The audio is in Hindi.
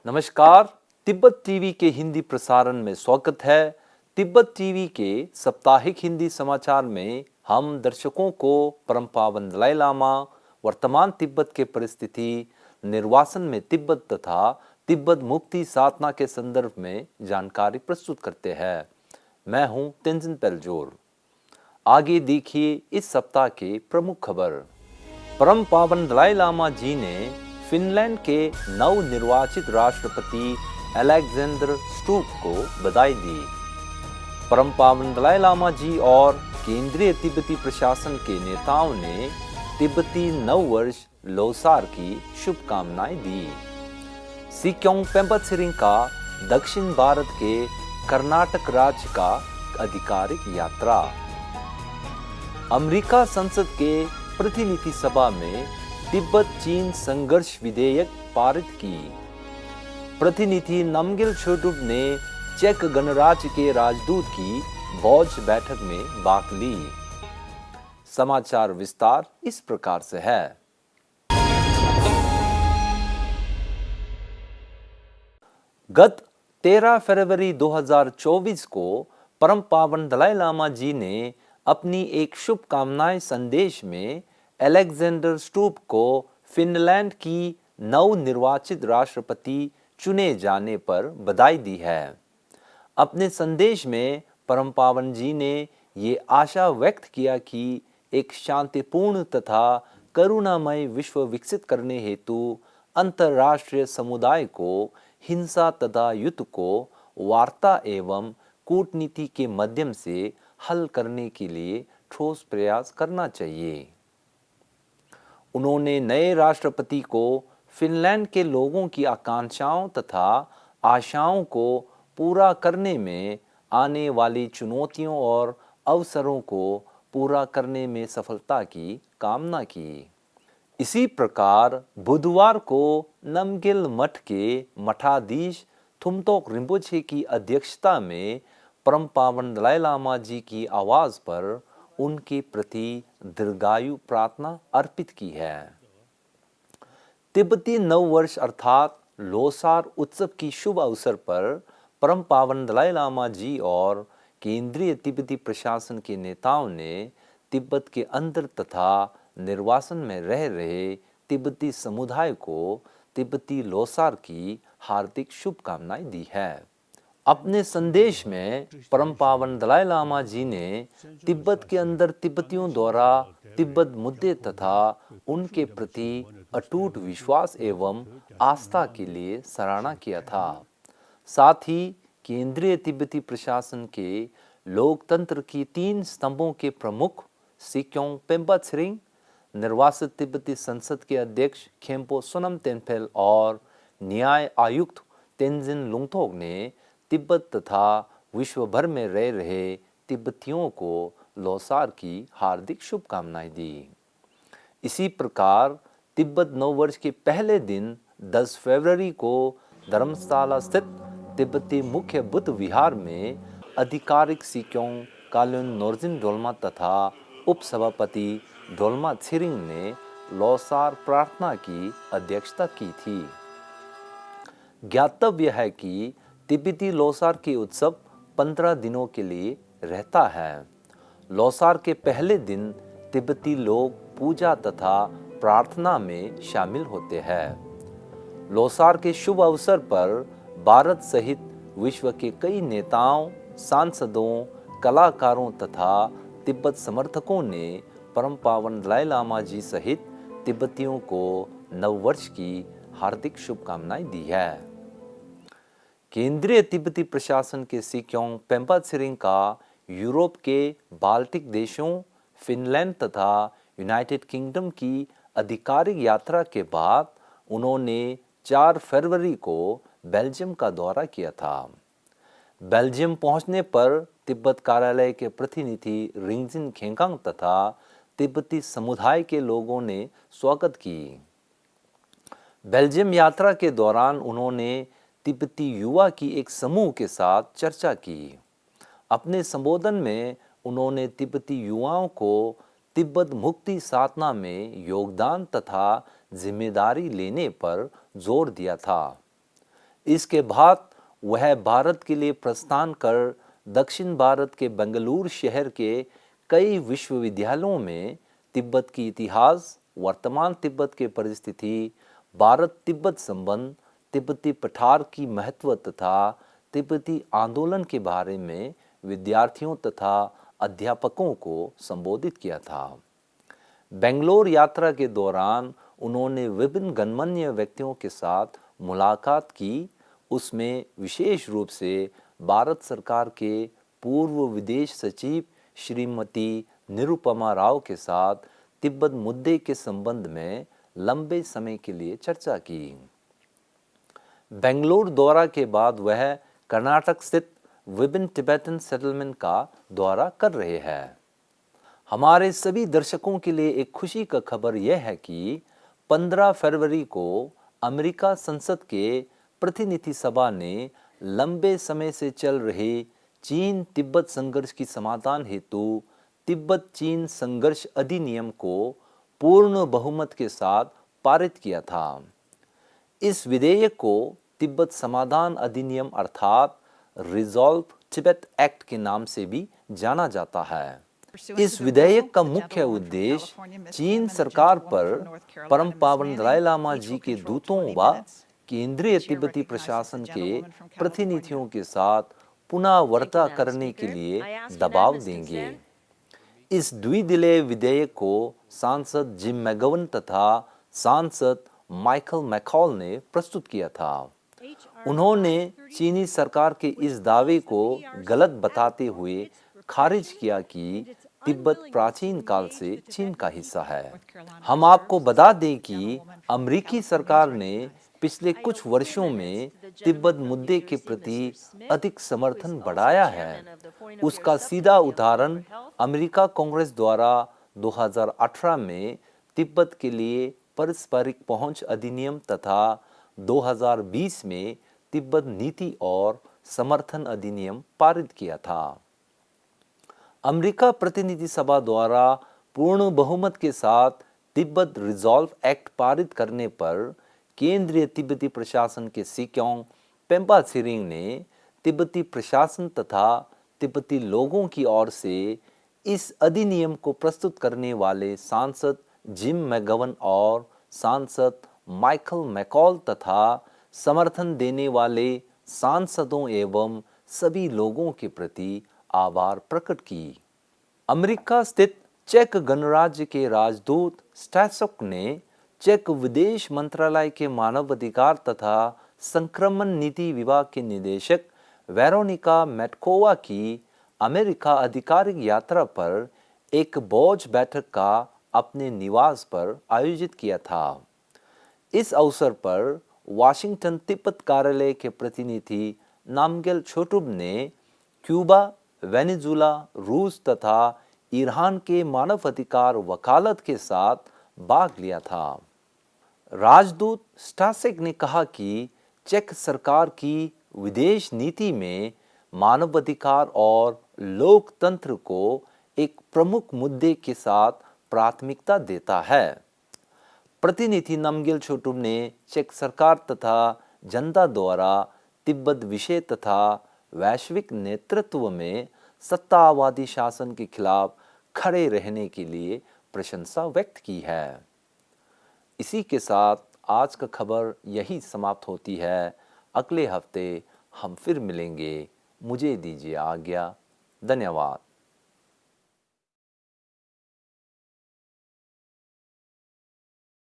नमस्कार। तिब्बत टीवी के हिंदी प्रसारण में स्वागत है। तिब्बत टीवी के साप्ताहिक हिंदी समाचार में हम दर्शकों को परम पावन दलाई लामा, वर्तमान तिब्बत के परिस्थिति, निर्वासन में तिब्बत तथा तिब्बत मुक्ति साधना के संदर्भ में जानकारी प्रस्तुत करते हैं। मैं हूं तेंजिन पेलजोर। आगे देखिए इस सप्ताह के प्रमुख खबर। परम पावन दलाई लामा जी ने फिनलैंड के नवनिर्वाचित राष्ट्रपति अलेक्जेंडर स्टूप को बधाई दी। परम पावन दलाई लामा जी और केंद्रीय तिब्बती प्रशासन के नेताओं ने तिब्बती नव वर्ष लोसार की शुभकामनाएं दी। सिक्योंग पेम्बा त्सिरिंग का दक्षिण भारत के कर्नाटक राज्य का आधिकारिक यात्रा। अमेरिका संसद के प्रतिनिधि सभा में तिब्बत चीन संघर्ष विधेयक पारित की। प्रतिनिधि नामग्याल छोटुप ने चेक गणराज्य के राजदूत की भोज बैठक में भाग ली। समाचार विस्तार इस प्रकार से है। गत 13 फरवरी 2024 को परम पावन दलाई लामा जी ने अपनी एक शुभकामनाएं संदेश में अलेक्जेंडर स्टूप को फिनलैंड की नवनिर्वाचित राष्ट्रपति चुने जाने पर बधाई दी है। अपने संदेश में परम पावन जी ने ये आशा व्यक्त किया कि एक शांतिपूर्ण तथा करुणामय विश्व विकसित करने हेतु अंतर्राष्ट्रीय समुदाय को हिंसा तथा युद्ध को वार्ता एवं कूटनीति के माध्यम से हल करने के लिए ठोस प्रयास करना चाहिए। उन्होंने नए राष्ट्रपति को फिनलैंड के लोगों की आकांक्षाओं तथा आशाओं को पूरा करने में आने वाली चुनौतियों और अवसरों को पूरा करने में सफलता की कामना की। इसी प्रकार बुधवार को नामग्याल मठ के मठाधीश थुमतोक रिम्पोछे की अध्यक्षता में परम पावन दलाई लामा जी की आवाज पर उनके प्रति दीर्घायु प्रार्थना अर्पित की है। तिब्बती नव वर्ष अर्थात लोसार उत्सव की शुभ अवसर पर परम पावन दलाई लामा जी और केंद्रीय तिब्बती प्रशासन के नेताओं ने तिब्बत के अंदर तथा निर्वासन में रह रहे तिब्बती समुदाय को तिब्बती लोसार की हार्दिक शुभकामनाएं दी है। अपने संदेश में परम पावन दलाई लामा जी ने तिब्बत के अंदर तिब्बतियों द्वारा तिब्बत मुद्दे तथा उनके प्रति अटूट विश्वास एवं आस्था के लिए सराहना किया था। साथ ही केंद्रीय तिब्बती प्रशासन के लोकतंत्र की 3 स्तंभों के प्रमुख सिक्योंग पेम्बा त्सिरिंग, निर्वासित तिब्बती संसद के अध्यक्ष खेम्पो सोनम तेनपेल और न्याय आयुक्त तेंजिन लुंगथोक ने तिब्बत तथा विश्व भर में रह रहे तिब्बतियों को लोसार की हार्दिक शुभकामनाएं दी। इसी प्रकार तिब्बत नववर्ष के पहले दिन 10 फरवरी को धर्मशाला स्थित तिब्बती मुख्य बुद्ध विहार में आधिकारिक सिक्योंग काल्युन नोर्जिन डोल्मा तथा उपसभापति डोल्मा त्सिरिंग ने लोसार प्रार्थना की अध्यक्षता की थी। ज्ञातव्य है कि तिब्बती लोसार के उत्सव 15 दिनों के लिए रहता है। लोसार के पहले दिन तिब्बती लोग पूजा तथा प्रार्थना में शामिल होते हैं। लोसार के शुभ अवसर पर भारत सहित विश्व के कई नेताओं, सांसदों, कलाकारों तथा तिब्बत समर्थकों ने परम पावन दलाई लामा जी सहित तिब्बतियों को नववर्ष की हार्दिक शुभकामनाएं दी है। केंद्रीय तिब्बती प्रशासन के सिक्योंग पेम्बा त्सिरिंग का यूरोप के बाल्टिक देशों, फिनलैंड तथा यूनाइटेड किंगडम की आधिकारिक यात्रा के बाद उन्होंने 4 फरवरी को बेल्जियम का दौरा किया था। बेल्जियम पहुंचने पर तिब्बत कार्यालय के प्रतिनिधि रिंगजिन खेंगांग तथा तिब्बती समुदाय के लोगों ने स्वागत की। बेल्जियम यात्रा के दौरान उन्होंने तिब्बती युवा की एक समूह के साथ चर्चा की। अपने संबोधन में उन्होंने तिब्बती युवाओं को तिब्बत मुक्ति साधना में योगदान तथा जिम्मेदारी लेने पर जोर दिया था। इसके बाद वह भारत के लिए प्रस्थान कर दक्षिण भारत के बेंगलुरु शहर के कई विश्वविद्यालयों में तिब्बत की इतिहास, वर्तमान तिब्बत के परिस्थिति, भारत तिब्बत संबंध, तिब्बती पठार की महत्व तथा तिब्बती आंदोलन के बारे में विद्यार्थियों तथा अध्यापकों को संबोधित किया था। बेंगलोर यात्रा के दौरान उन्होंने विभिन्न गणमान्य व्यक्तियों के साथ मुलाकात की। उसमें विशेष रूप से भारत सरकार के पूर्व विदेश सचिव श्रीमती निरुपमा राव के साथ तिब्बत मुद्दे के संबंध में लंबे समय के लिए चर्चा की। बेंगलोर दौरा के बाद वह कर्नाटक स्थित विभिन्न तिब्बतन सेटलमेंट का दौरा कर रहे हैं। हमारे सभी दर्शकों के लिए एक खुशी का खबर यह है कि 15 फरवरी को अमेरिका संसद के प्रतिनिधि सभा ने लंबे समय से चल रहे चीन तिब्बत संघर्ष की समाधान हेतु तिब्बत चीन संघर्ष अधिनियम को पूर्ण बहुमत के साथ पारित किया था। इस विधेयक को तिब्बत समाधान अधिनियम अर्थात रिजॉल्व तिब्बत एक्ट के नाम से भी जाना जाता है। इस विधेयक का मुख्य उद्देश्य चीन सरकार पर परम पावन दलाई लामा जी के दूतों व केंद्रीय तिब्बती प्रशासन के प्रतिनिधियों के साथ पुनः वार्ता करने के लिए दबाव देंगे। इस द्विदलीय विधेयक को सांसद जिम मैगवन तथा सांसद माइकल मैकॉल ने प्रस्तुत किया था। उन्होंने चीनी सरकार के इस दावे को गलत बताते हुए खारिज किया कि तिब्बत प्राचीन काल से चीन का हिस्सा है। हम आपको बता दें कि अमेरिकी सरकार ने पिछले कुछ वर्षों में तिब्बत मुद्दे के प्रति अधिक समर्थन बढ़ाया है। उसका सीधा उदाहरण अमेरिका कांग्रेस द्वारा 2018 में तिब्बत के लिए पारस्परिक पहुंच अधिनियम तथा 2020 में तिब्बत नीति और समर्थन अधिनियम पारित किया था। अमेरिका प्रतिनिधि सभा द्वारा पूर्ण बहुमत के साथ तिब्बत रिजॉल्व एक्ट पारित करने पर केंद्रीय तिब्बती प्रशासन के सिक्योंग पेम्पा त्सिरिंग ने तिब्बती प्रशासन तथा तिब्बती लोगों की ओर से इस अधिनियम को प्रस्तुत करने वाले सांसद जिम मैगवन और सांसद माइकल मैकॉल तथा समर्थन देने वाले सांसदों एवं सभी लोगों के प्रति आभार प्रकट की। अमेरिका स्थित चेक गणराज्य के राजदूत स्टैसोक ने चेक विदेश मंत्रालय के मानवाधिकार तथा संक्रमण नीति विभाग के निदेशक वेरोनिका मेटकोवा की अमेरिका आधिकारिक यात्रा पर एक भोज बैठक का अपने निवास पर आयोजित किया था। इस अवसर पर वाशिंगटन तिब्बत कार्यालय के प्रतिनिधि नामग्याल छोटुब ने क्यूबा, वेनेजुला, रूस तथा ईरान के मानवाधिकार वकालत के साथ भाग लिया था। राजदूत स्टासेक ने कहा कि चेक सरकार की विदेश नीति में मानवाधिकार और लोकतंत्र को एक प्रमुख मुद्दे के साथ प्राथमिकता देता है। प्रतिनिधि नामग्याल छोटुब ने चेक सरकार तथा जनता द्वारा तिब्बत विषय तथा वैश्विक नेतृत्व में सत्तावादी शासन के खिलाफ खड़े रहने के लिए प्रशंसा व्यक्त की है। इसी के साथ आज का खबर यही समाप्त होती है। अगले हफ्ते हम फिर मिलेंगे। मुझे दीजिए आज्ञा। धन्यवाद।